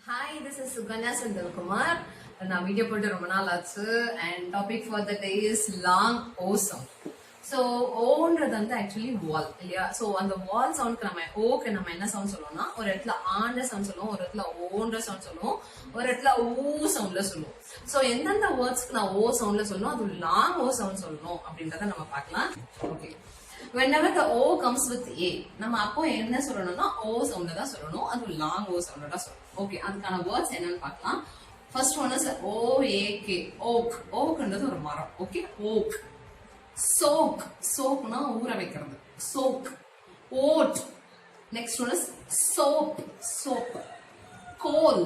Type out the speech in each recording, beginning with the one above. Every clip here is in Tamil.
Hi, this is Suganya Sandalkumar. நான் வீடியோ போட்டு ரொம்ப நாள் ஆச்சு and topic for the day is long o sound. So ஓன்றது வந்து ஆக்சுவலி வால் இல்லையா? ஸோ அந்த வால் சவுண்ட்க்கு நம்ம என்ன சவுண்ட் சொல்லுவோம்னா, ஒரு இடத்துல ஆண்ட சவுண்ட் சொல்லுவோம், ஒரு இடத்துல ஓன்ற சவுண்ட் சொல்லுவோம், ஒரு இடத்துல ஊ சவுண்ட்ல சொல்லுவோம். ஸோ எந்தெந்த வேர்ட்ஸ்க்கு நான் ஓ சவுண்ட்ல சொல்லணும், அது லாங் ஓ சவுண்ட் சொல்லணும் அப்படின்றத நம்ம பார்க்கலாம். Okay, whenever the o comes with a நம்ம அப்போ என்ன சொல்லணும்னா o சவுண்ட தான் சொல்லணும், அது லாங் o சவுண்ட தான் சொல்லணும். ஓகே, அதுக்கான வேர்ட்ஸ் என்னன்னு பார்க்கலாம். First one is o a k oak. oakன்றது ஒரு மரம். Okay, oak. soak. soakனா ஊற வைக்கிறது, soak. oat. next one is soap. soap. coal.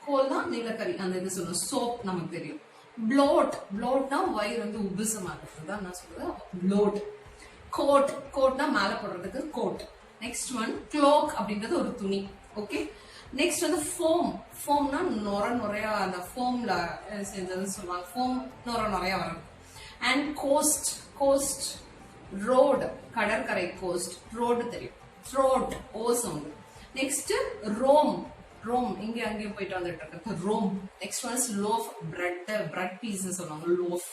coalனா நீலக்கரி, அந்த இது சொல்லணும். soap நமக்கு தெரியும். bloat. bloatனா வயிறு வந்து உபிசமா இருக்கிறது தான் நான் சொல்றது bloat. கோட். கோட்னா மேல போடுறதுக்கு கோட். நெக்ஸ்ட் ஒன் க்ளோக் அப்படின்றது ஒரு துணி. ஓகே, நெக்ஸ்ட் வந்து ஃபோம். ஃபோம்னா நுரையா அந்த ஃபோம்ல செஞ்சதுன்னு சொல்லுவாங்க. ஃபோம் நுரையா வரும். And coast. கோஸ்ட் ரோடு, கடற்கரை. கோஸ்ட் ரோடு தெரியும். Throat O sound. Next roam. Roam இங்க அங்கேயும் போயிட்டு வந்துட்டு இருக்கு, roam. Next one is loaf. Bread piece சொல்லுவாங்க, லோஃப்.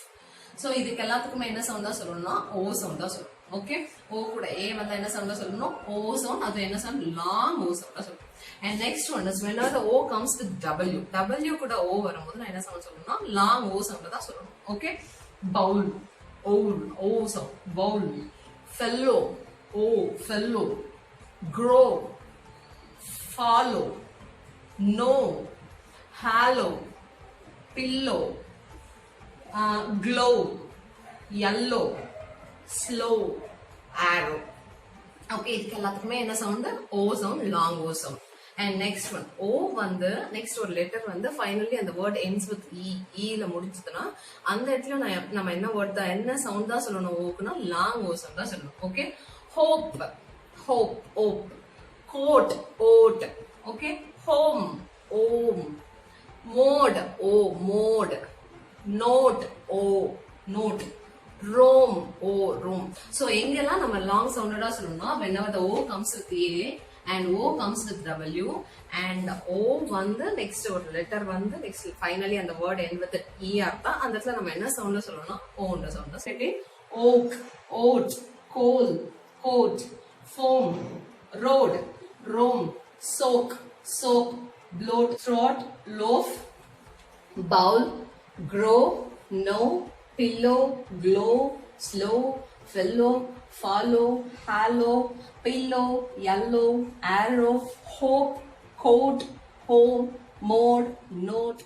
சோ இதுக்கு எல்லாத்துக்குமே என்ன சவுண்ட் தான் சொல்லணும்னா ஓ சவுண்ட் தான் சொல்லணும். ஓகே, ஓ கூட ஏ வந்தா என்ன சவுண்ட் தான் சொல்லணும், ஓ சவுண்ட். அது என்ன சவுண்ட், லாங் ஓ சவுண்ட் தான் சொல்லணும். And next one is whenever the o comes with w. w கூட ஓ வரும்போது நான் என்ன சவுண்ட் சொல்லணும்னா லாங் ஓ சவுண்ட் தான் சொல்லணும். Okay, bowl. ஓல் o sound, bowl. Fellow o, fellow. grow, follow, know, hallow, pillow, glow, yellow, slow, arrow. Okay, இதுக்கு எல்லாத்துக்குமே என்ன sound, o sound, long o sound. And next one o வந்து நெக்ஸ்ட் ஒரு லெட்டர் வந்து ஃபைனலி அந்த வேர்ட் எண்ட்ஸ் வித் ல முடிச்சதுன்னா அந்த இடத்துல நம்ம என்ன வேர்ட் தான், என்ன சவுண்ட் தான் சொல்லணும் ஓக்குன்னா லாங் ஓ சவுண்ட் தான் சொல்லணும். Okay, hope. ஹோப் ஓப். கோட் ஓட். ஓகே, ஹோம் ஓம். Mode o mode. Note o note. Roam o roam. So எங்கெல்லாம் நம்ம லாங் சவுண்டடா சொல்லணும்னா whenever the o comes with a and o comes with w and o வந்து நெக்ஸ்ட் ஒரு லெட்டர் வந்து நெக்ஸ்ட் ஃபைனலி அந்த வேர்ட் end with er தான், அந்த இடத்துல நம்ம என்ன சவுண்ட்ல சொல்லணும்னா ஓன்ற சவுண்ட். சரி, oak, oat, goal, goat, foam, road, roam, soak, soap, float, throat, loaf, bowl, grow, know, pillow, glow, slow, fellow, follow, hallow, pillow, yellow, arrow, hope, coat, home, mode, note,